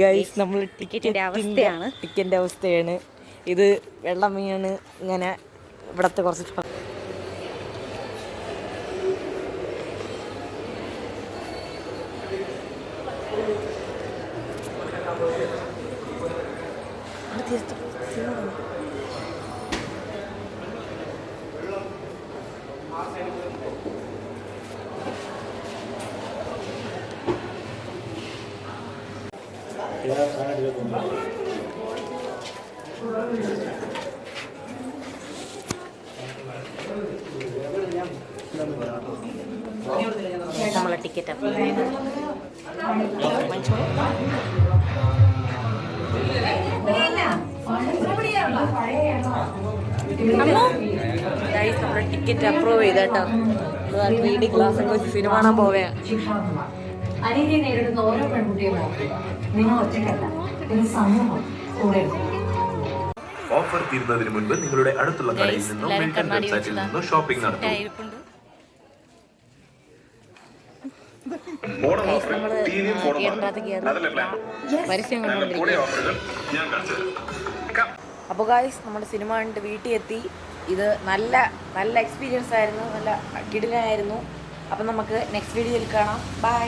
Guys നമ്മൾ ടിക്കറ്റിൻ്റെ അവസ്ഥയാണ്. ടിക്കറ്റിൻ്റെ അവസ്ഥയാണ് ഇത്. വെള്ളം വീണ് ഇങ്ങനെ ഇവിടുത്തെ കുറച്ച് നമ്മളെ ടിക്കറ്റ് നമ്മുടെ ടിക്കറ്റ് അപ്രൂവ് ചെയ്തേട്ടോ. 3D ക്ലാസ് ഒക്കെ വെച്ച് സിനിമ കാണാൻ പോവേ. അനീതി നേരിടുന്ന ഓരോ പെൺകുട്ടികളും നിങ്ങൾ ഒറ്റയ്ക്കല്ല, ഒരു സമൂഹം കൂടെ. ഓഫർ തീരുന്നതിന് മുൻപ് നിങ്ങളുടെ അടുത്തുള്ള കടയിൽ നിന്നോ മിൽട്ടൺ വെബ്സൈറ്റിൽ നിന്നോ ഷോപ്പിംഗ് നടത്തും. അപ്പോൾ ഗായ്സ് നമ്മുടെ സിനിമ കണ്ടിട്ട് വീട്ടിൽ എത്തി. ഇത് നല്ല എക്സ്പീരിയൻസ് ആയിരുന്നു, നല്ല കിടിലനായിരുന്നു. അപ്പം നമുക്ക് നെക്സ്റ്റ് വീഡിയോയിൽ കാണാം. ബൈ.